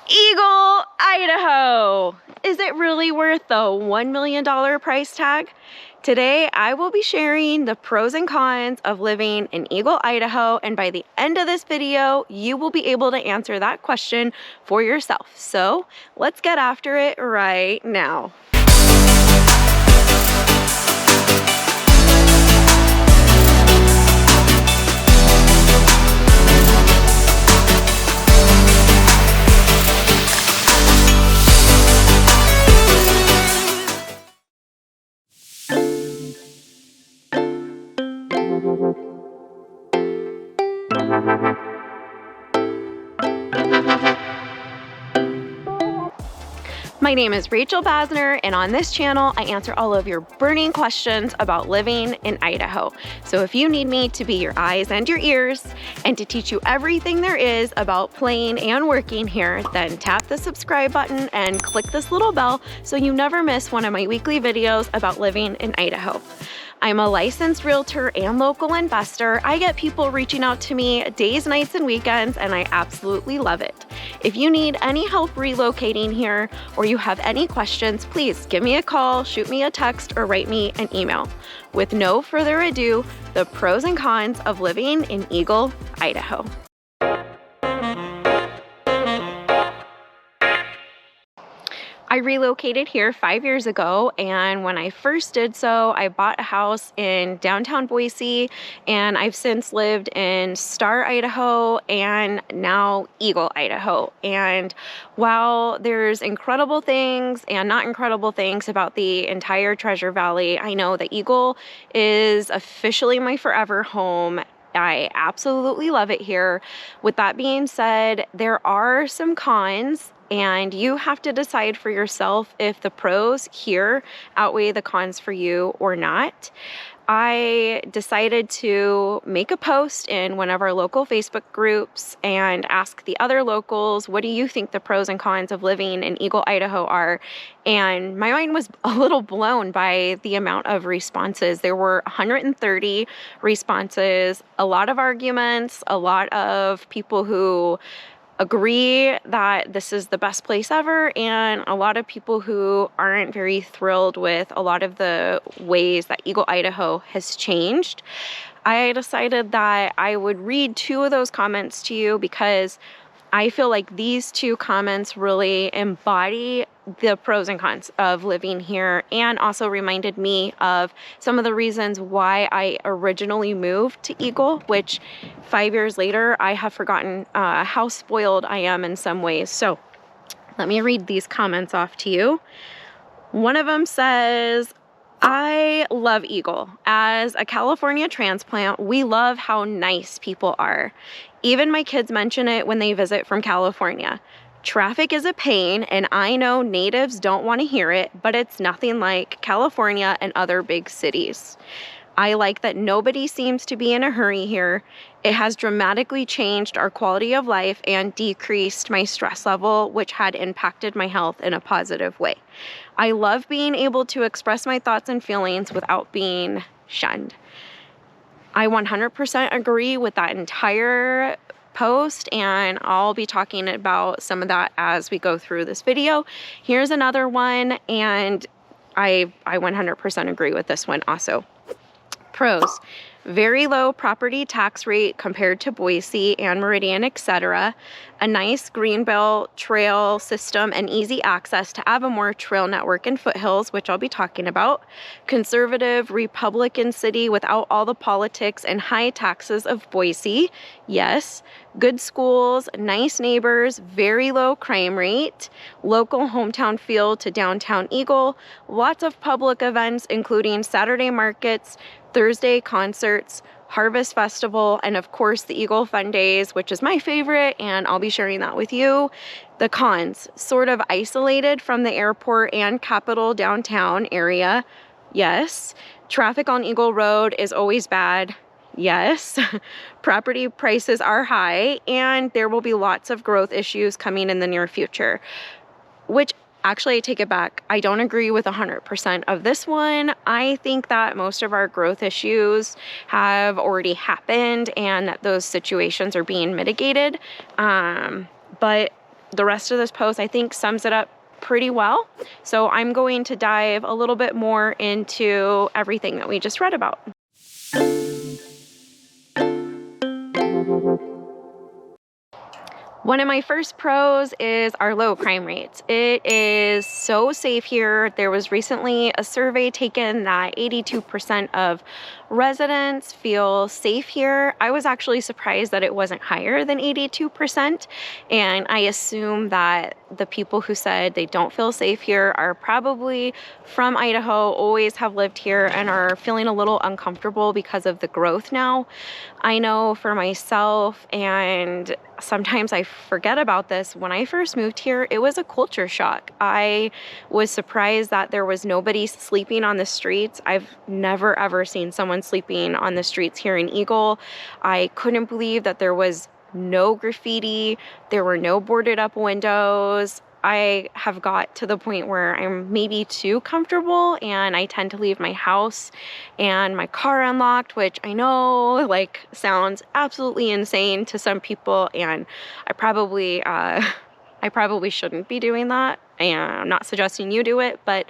Eagle, Idaho. Is it really worth the $1 million price tag? Today, I will be sharing the pros and cons of living in Eagle, Idaho, and by the end of this video, you will be able to answer that question for yourself. So let's get after it right now. My name is Rachel Basner, and on this channel, I answer all of your burning questions about living in Idaho. So if you need me to be your eyes and your ears and to teach you everything there is about playing and working here, then tap the subscribe button and click this little bell so you never miss one of my weekly videos about living in Idaho. I'm a licensed realtor and local investor. I get people reaching out to me days, nights, and weekends, and I absolutely love it. If you need any help relocating here or you have any questions, please give me a call, shoot me a text, or write me an email. With no further ado, the pros and cons of living in Eagle, Idaho. I relocated here 5 years ago, and when I first did so, I bought a house in downtown Boise, and I've since lived in Star, Idaho, and now Eagle, Idaho. And while there's incredible things and not incredible things about the entire Treasure Valley, I know that Eagle is officially my forever home. I absolutely love it here. With that being said, there are some cons, and you have to decide for yourself if the pros here outweigh the cons for you or not. I decided to make a post in one of our local Facebook groups and ask the other locals, what do you think the pros and cons of living in Eagle, Idaho are? And my mind was a little blown by the amount of responses. There were 130 responses, a lot of arguments, a lot of people who agree that this is the best place ever, and a lot of people who aren't very thrilled with a lot of the ways that Eagle, Idaho has changed. I decided that I would read two of those comments to you because I feel like these two comments really embody the pros and cons of living here, and also reminded me of some of the reasons why I originally moved to Eagle, which 5 years later, I have forgotten how spoiled I am in some ways. So let me read these comments off to you. One of them says, I love Eagle. As a California transplant, we love how nice people are. Even my kids mention it when they visit from California. Traffic is a pain, and I know natives don't want to hear it, but it's nothing like California and other big cities. I like that nobody seems to be in a hurry here. It has dramatically changed our quality of life and decreased my stress level, which had impacted my health in a positive way. I love being able to express my thoughts and feelings without being shunned. I 100% agree with that entire post, and I'll be talking about some of that as we go through this video. Here's another one, and I 100% agree with this one also. Pros: very low property tax rate compared to Boise and Meridian, etc. A nice greenbelt trail system and easy access to Avamore Trail Network and foothills, which I'll be talking about. Conservative Republican city without all the politics and high taxes of Boise. Yes. Good schools, nice neighbors, very low crime rate, local hometown feel to downtown Eagle, lots of public events including Saturday markets, Thursday concerts, Harvest Festival, and of course the Eagle Fun Days, which is my favorite, and I'll be sharing that with you. The cons: sort of isolated from the airport and capital downtown area. Yes. Traffic on Eagle Road is always bad. Yes. Property prices are high, and there will be lots of growth issues coming in the near future, which actually I take it back. I don't agree with 100% of this one. I think that most of our growth issues have already happened and that those situations are being mitigated. But the rest of this post, I think, sums it up pretty well. So I'm going to dive a little bit more into everything that we just read about. One of my first pros is our low crime rates. It is so safe here. There was recently a survey taken that 82% of residents feel safe here. I was actually surprised that it wasn't higher than 82%. And I assume that the people who said they don't feel safe here are probably from Idaho, always have lived here, and are feeling a little uncomfortable because of the growth now. I know for myself, and sometimes I forget about this, when I first moved here, it was a culture shock. I was surprised that there was nobody sleeping on the streets. I've never ever seen someone sleeping on the streets here in Eagle. I couldn't believe that there was no graffiti, there were no boarded up windows. I have got to the point where I'm maybe too comfortable, and I tend to leave my house and my car unlocked, which I know like sounds absolutely insane to some people, and I probably shouldn't be doing that, and I'm not suggesting you do it, but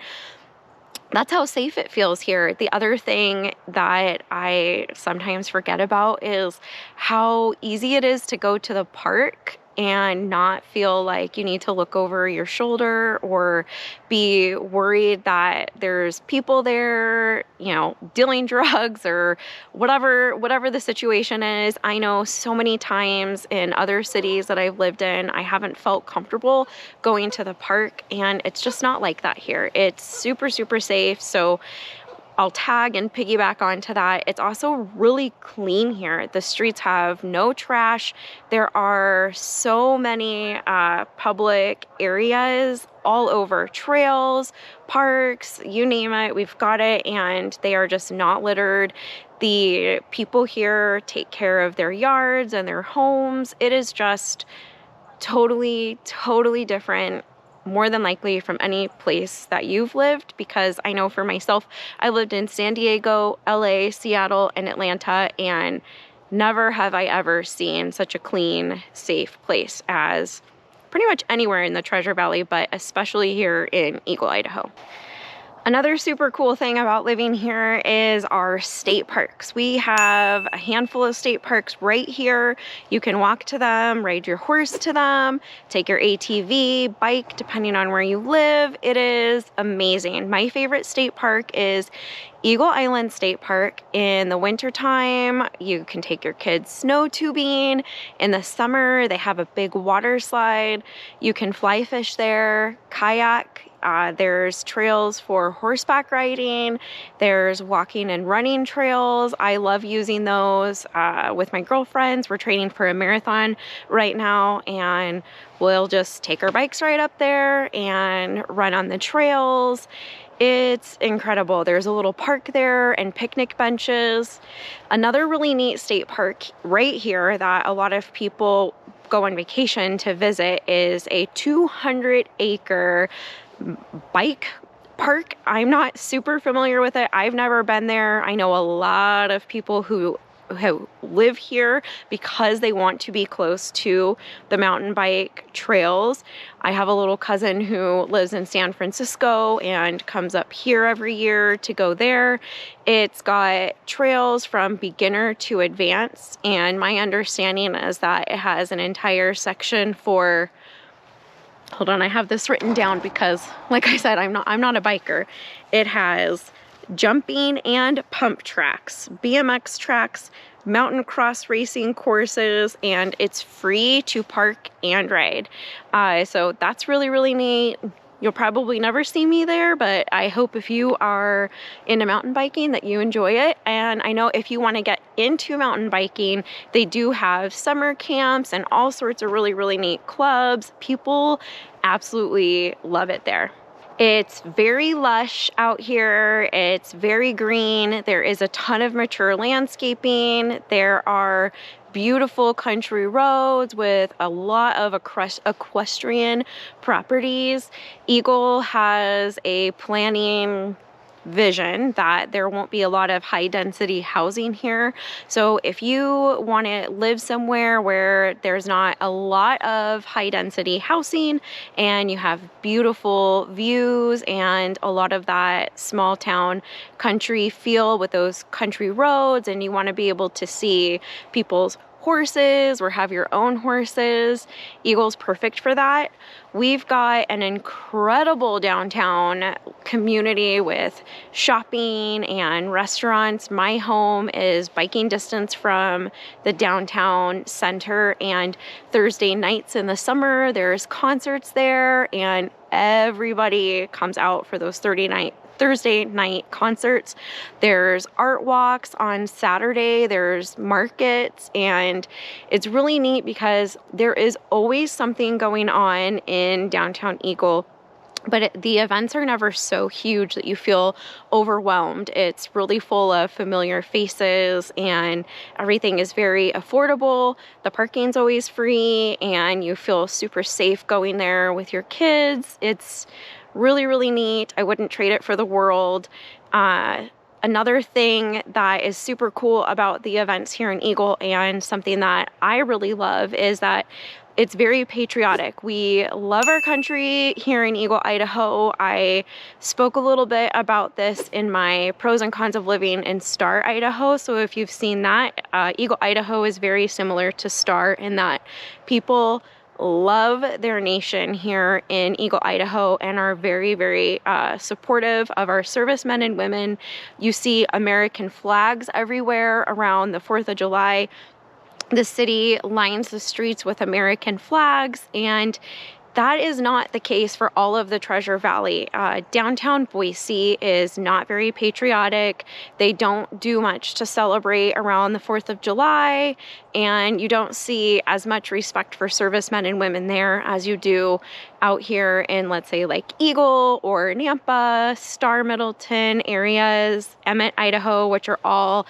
that's how safe it feels here. The other thing that I sometimes forget about is how easy it is to go to the park and not feel like you need to look over your shoulder or be worried that there's people there, you know, dealing drugs or whatever the situation is. I know so many times in other cities that I've lived in, I haven't felt comfortable going to the park, and it's just not like that here. It's super, super safe. So I'll tag and piggyback onto that. It's also really clean here. The streets have no trash. There are so many public areas all over, trails, parks, you name it, we've got it, and they are just not littered. The people here take care of their yards and their homes. It is just totally, totally different, more than likely from any place that you've lived, because I know for myself, I lived in San Diego, LA, Seattle, and Atlanta, and never have I ever seen such a clean, safe place as pretty much anywhere in the Treasure Valley, but especially here in Eagle, Idaho. Another super cool thing about living here is our state parks. We have a handful of state parks right here. You can walk to them, ride your horse to them, take your ATV, bike, depending on where you live. It is amazing. My favorite state park is Eagle Island State Park. In the wintertime, you can take your kids snow tubing. In the summer, they have a big water slide. You can fly fish there, kayak. There's trails for horseback riding. There's walking and running trails. I love using those with my girlfriends. We're training for a marathon right now, and we'll just take our bikes right up there and run on the trails. It's incredible. There's a little park there and picnic benches. Another really neat state park right here that a lot of people go on vacation to visit is a 200-acre bike park. I'm not super familiar with it. I've never been there. I know a lot of people who live here because they want to be close to the mountain bike trails. I have a little cousin who lives in San Francisco and comes up here every year to go there. It's got trails from beginner to advanced, and my understanding is that it has an entire section for, hold on, I have this written down because, like I said, I'm not a biker. It has jumping and pump tracks, BMX tracks, mountain cross racing courses, and it's free to park and ride. So that's really, really neat. You'll probably never see me there, but I hope if you are into mountain biking that you enjoy it. And I know if you want to get into mountain biking, they do have summer camps and all sorts of really, really neat clubs. People absolutely love it there. It's very lush out here. It's very green. There is a ton of mature landscaping. There are beautiful country roads with a lot of equestrian properties. Eagle has a planning vision that there won't be a lot of high density housing here. So if you want to live somewhere where there's not a lot of high density housing and you have beautiful views and a lot of that small town country feel with those country roads, and you want to be able to see people's horses or have your own horses, Eagle's perfect for that. We've got an incredible downtown community with shopping and restaurants. My home is biking distance from the downtown center, and Thursday nights in the summer, there's concerts there, and everybody comes out for those Thursday night concerts. There's art walks on Saturday, there's markets, and it's really neat because there is always something going on in downtown Eagle. But the events are never so huge that you feel overwhelmed. It's really full of familiar faces and everything is very affordable. The parking's always free and you feel super safe going there with your kids. It's really, really neat. I wouldn't trade it for the world. Another thing that is super cool about the events here in Eagle, and something that I really love, is that it's very patriotic. We love our country here in Eagle, Idaho. I spoke a little bit about this in my pros and cons of living in Star, Idaho. So if you've seen that, Eagle, Idaho is very similar to Star in that people love their nation here in Eagle, Idaho, and are very, very supportive of our servicemen and women. You see American flags everywhere around the 4th of July. The city lines the streets with American flags, and that is not the case for all of the Treasure Valley. Downtown Boise is not very patriotic. They don't do much to celebrate around the 4th of July, and you don't see as much respect for servicemen and women there as you do out here in, let's say, like Eagle or Nampa, Star, Middleton areas, Emmett, Idaho, which are all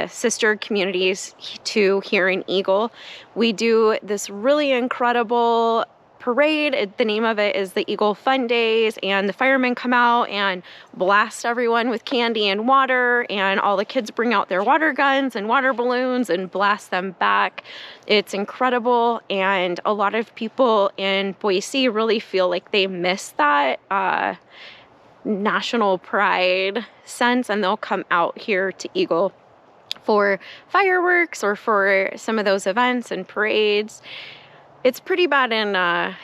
sister communities to here in Eagle. We do this really incredible parade. The name of it is the Eagle Fun Days, and the firemen come out and blast everyone with candy and water, and all the kids bring out their water guns and water balloons and blast them back. It's incredible, and a lot of people in Boise really feel like they miss that national pride sense, and they'll come out here to Eagle for fireworks or for some of those events and parades. It's pretty bad in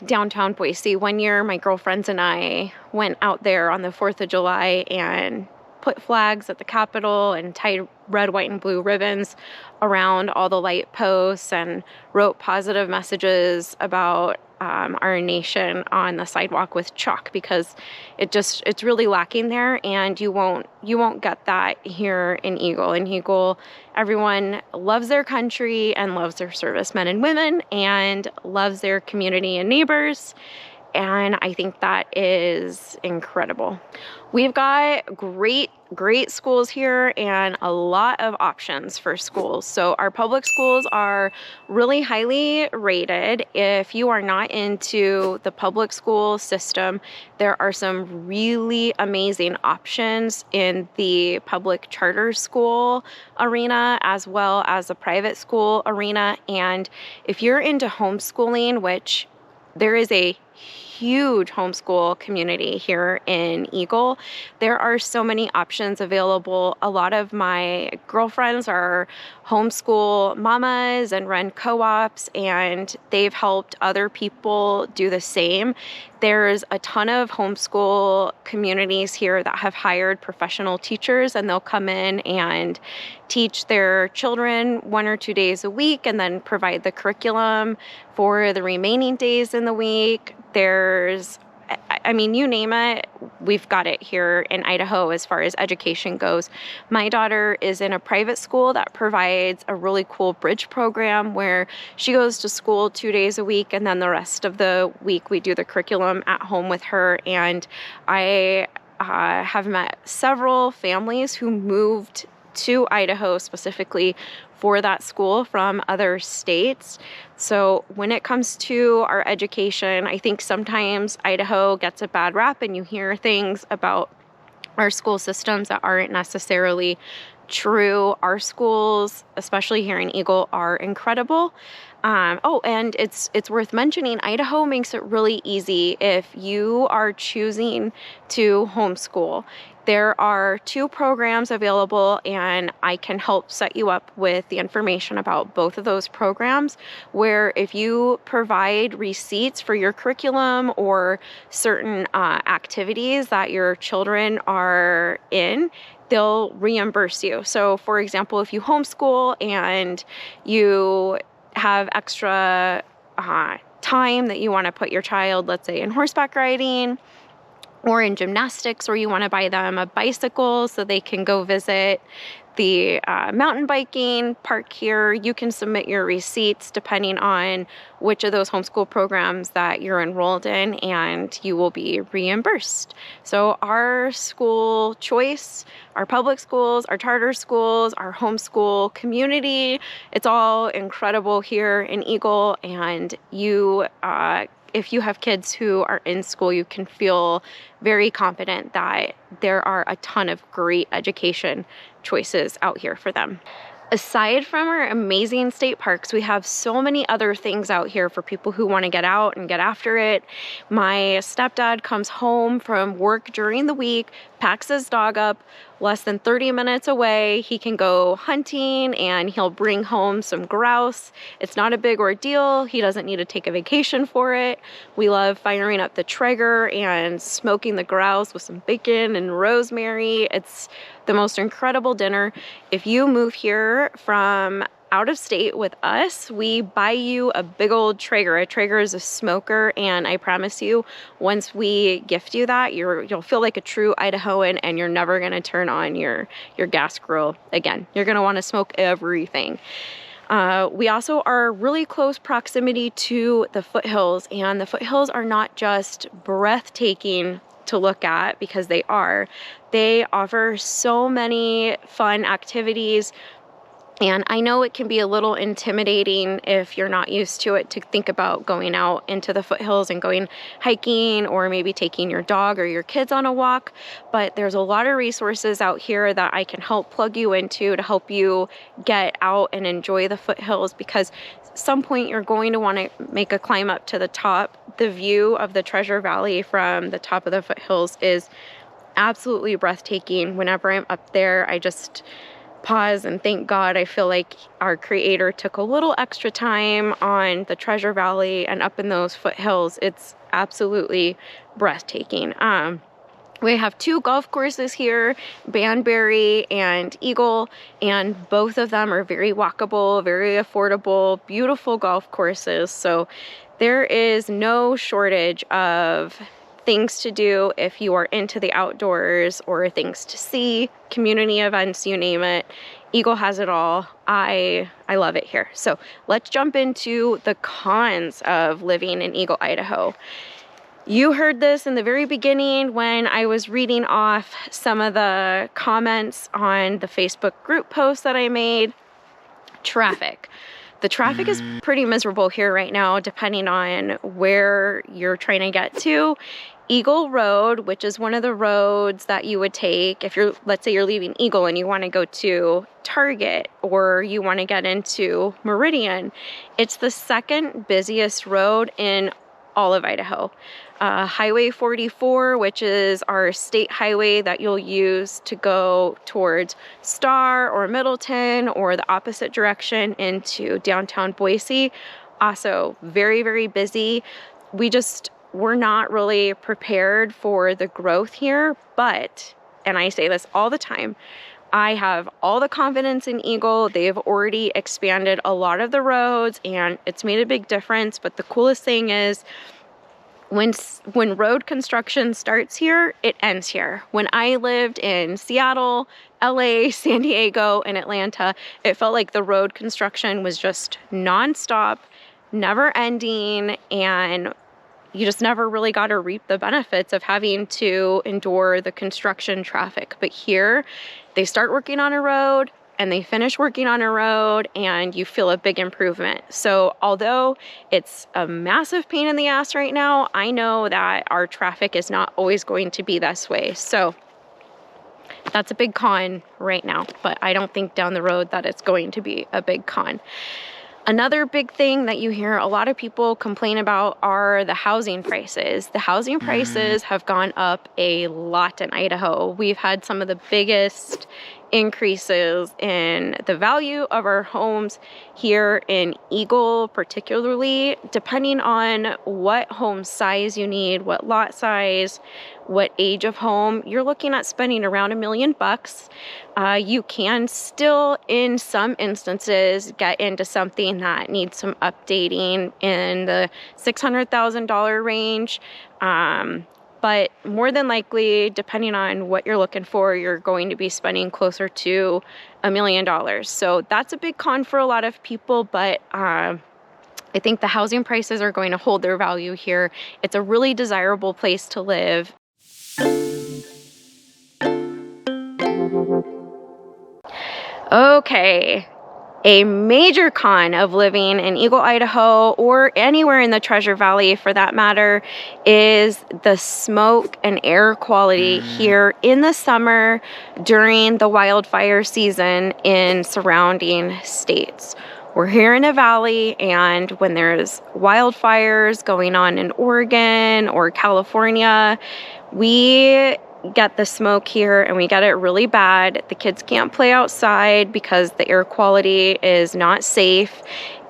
downtown Boise. One year, my girlfriends and I went out there on the 4th of July and put flags at the Capitol and tied red, white, and blue ribbons around all the light posts and wrote positive messages about our nation on the sidewalk with chalk, because it's really lacking there, and you won't get that here in Eagle. In Eagle, everyone loves their country and loves their servicemen and women and loves their community and neighbors. And I think that is incredible. We've got great schools here and a lot of options for schools. So our public schools are really highly rated. If you are not into the public school system, there are some really amazing options in the public charter school arena as well as the private school arena. And if you're into homeschooling, which there is a huge homeschool community here in Eagle, there are so many options available. A lot of my girlfriends are homeschool mamas and run co-ops, and they've helped other people do the same. There's a ton of homeschool communities here that have hired professional teachers, and they'll come in and teach their children 1 or 2 days a week and then provide the curriculum for the remaining days in the week. There's, I mean, you name it, we've got it here in Idaho as far as education goes. My daughter is in a private school that provides a really cool bridge program where she goes to school 2 days a week, and then the rest of the week we do the curriculum at home with her. And I have met several families who moved to Idaho specifically for that school from other states. So when it comes to our education, I think sometimes Idaho gets a bad rap, and you hear things about are school systems that aren't necessarily true. Our schools, especially here in Eagle, are incredible. Oh, and it's worth mentioning, Idaho makes it really easy if you are choosing to homeschool. There are 2 programs available, and I can help set you up with the information about both of those programs, where if you provide receipts for your curriculum or certain activities that your children are in, they'll reimburse you. So for example, if you homeschool and you have extra time that you want to put your child, let's say in horseback riding or in gymnastics, or you want to buy them a bicycle so they can go visit the mountain biking park here, you can submit your receipts depending on which of those homeschool programs that you're enrolled in, and you will be reimbursed. So our school choice, our public schools, our charter schools, our homeschool community, it's all incredible here in Eagle, and you if you have kids who are in school, you can feel very confident that there are a ton of great education choices out here for them. Aside from our amazing state parks, we have so many other things out here for people who want to get out and get after it. My stepdad comes home from work during the week, packs his dog up, less than 30 minutes away. He can go hunting and he'll bring home some grouse. It's not a big ordeal. He doesn't need to take a vacation for it. We love firing up the Traeger and smoking the grouse with some bacon and rosemary. It's the most incredible dinner. If you move here from out of state with us, we buy you a big old Traeger. A Traeger is a smoker, and I promise you, once we gift you that, you'll feel like a true Idahoan, and you're never gonna turn on your gas grill again. You're gonna wanna smoke everything. We also are really close proximity to the foothills, and the foothills are not just breathtaking to look at, because they offer so many fun activities. And I know it can be a little intimidating if you're not used to it, to think about going out into the foothills and going hiking, or maybe taking your dog or your kids on a walk. But there's a lot of resources out here that I can help plug you into to help you get out and enjoy the foothills, because at some point you're going to want to make a climb up to the top. The view of the Treasure Valley from the top of the foothills is absolutely breathtaking. Whenever I'm up there, I just pause and thank God. I feel like our Creator took a little extra time on the Treasure Valley and up in those foothills. It's absolutely breathtaking. We have 2 golf courses here, Banbury and Eagle, and both of them are very walkable, very affordable, beautiful golf courses. So there is no shortage of things to do if you are into the outdoors, or things to see, community events, you name it. Eagle has it all. I love it here. So let's jump into the cons of living in Eagle, Idaho. You heard this in the very beginning when I was reading off some of the comments on the Facebook group post that I made. Traffic. The traffic is pretty miserable here right now, depending on where you're trying to get to. Eagle Road, which is one of the roads that you would take if let's say you're leaving Eagle and you want to go to Target, or you want to get into Meridian, it's the second busiest road in all of Idaho. Highway 44, which is our state highway that you'll use to go towards Star or Middleton, or the opposite direction into downtown Boise, also very, very busy. We're not really prepared for the growth here, but, and I say this all the time, I have all the confidence in Eagle. They've already expanded a lot of the roads, and it's made a big difference. But the coolest thing is, when road construction starts here, it ends here. When I lived in Seattle, LA, San Diego, and Atlanta, it felt like the road construction was just nonstop, never ending, and you just never really got to reap the benefits of having to endure the construction traffic. But here, they start working on a road and they finish working on a road, and you feel a big improvement. So although it's a massive pain in the ass right now, I know that our traffic is not always going to be this way. So that's a big con right now, but I don't think down the road that it's going to be a big con. Another big thing that you hear a lot of people complain about are the housing prices. The housing prices have gone up a lot in Idaho. We've had some of the biggest increases in the value of our homes here in Eagle, particularly, depending on what home size you need, what lot size, what age of home. You're looking at spending around $1 million. You can still, in some instances, get into something that needs some updating in the $600,000 range. But more than likely, depending on what you're looking for, you're going to be spending closer to $1 million. So that's a big con for a lot of people, but I think the housing prices are going to hold their value here. It's a really desirable place to live. Okay. A major con of living in Eagle, Idaho, or anywhere in the Treasure Valley for that matter, is the smoke and air quality here in the summer during the wildfire season in surrounding states. We're here in a valley, and when there's wildfires going on in Oregon or California, we get the smoke here and we get it really bad. The kids can't play outside because the air quality is not safe.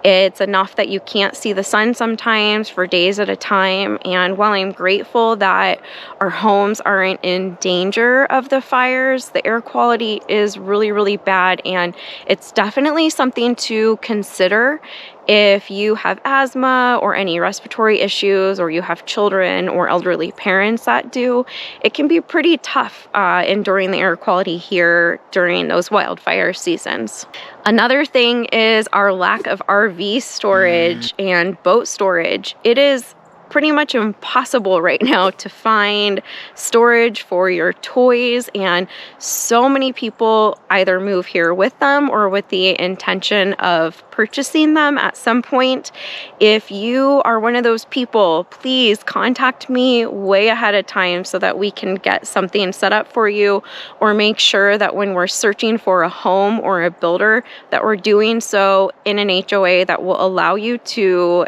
It's enough that you can't see the sun sometimes for days at a time. And while I'm grateful that our homes aren't in danger of the fires, the air quality is really, really bad. And it's definitely something to consider if you have asthma or any respiratory issues, or you have children or elderly parents that do. It can be pretty tough enduring the air quality here during those wildfire seasons. Another thing is our lack of RV storage and boat storage. It is pretty much impossible right now to find storage for your toys, and so many people either move here with them or with the intention of purchasing them at some point. If you are one of those people, please contact me way ahead of time so that we can get something set up for you, or make sure that when we're searching for a home or a builder that we're doing so in an HOA that will allow you to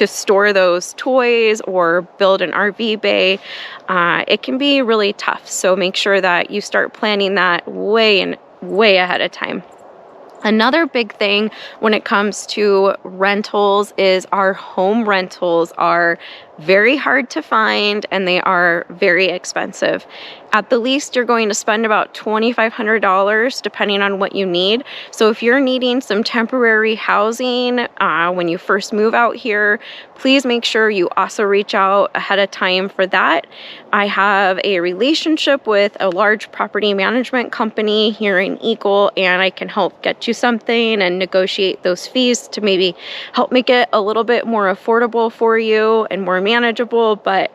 store those toys or build an RV bay. It can be really tough. So make sure that you start planning that way ahead of time. Another big thing when it comes to rentals is our home rentals are very hard to find and they are very expensive. At the least, you're going to spend about $2,500 depending on what you need. So if you're needing some temporary housing when you first move out here, please make sure you also reach out ahead of time for that. I have a relationship with a large property management company here in Eagle, and I can help get you something and negotiate those fees to maybe help make it a little bit more affordable for you and more manageable. But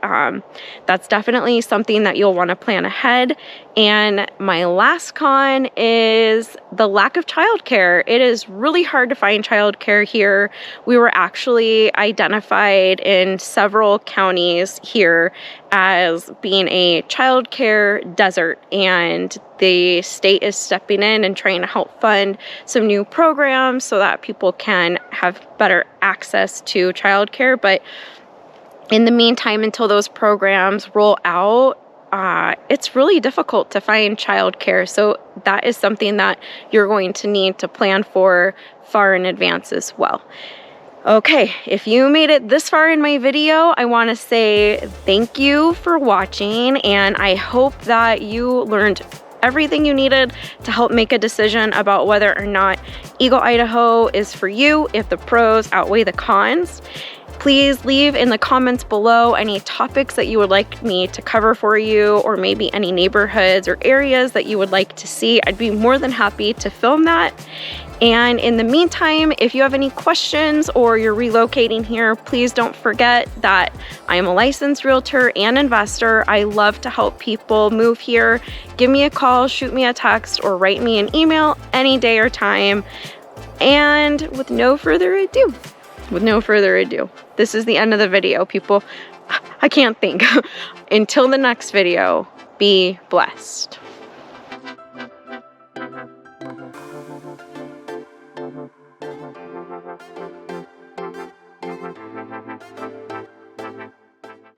that's definitely something that you'll want to plan ahead. And my last con is the lack of childcare. It is really hard to find childcare here. We were actually identified in several counties here as being a childcare desert, and the state is stepping in and trying to help fund some new programs so that people can have better access to childcare. But in the meantime, until those programs roll out, it's really difficult to find childcare. So that is something that you're going to need to plan for far in advance as well. Okay, if you made it this far in my video, I want to say thank you for watching, and I hope that you learned everything you needed to help make a decision about whether or not Eagle, Idaho is for you, if the pros outweigh the cons. Please leave in the comments below any topics that you would like me to cover for you, or maybe any neighborhoods or areas that you would like to see. I'd be more than happy to film that. And in the meantime, if you have any questions or you're relocating here, please don't forget that I am a licensed realtor and investor. I love to help people move here. Give me a call, shoot me a text, or write me an email any day or time. And with no further ado, this is the end of the video, people. I can't think. Until the next video, be blessed.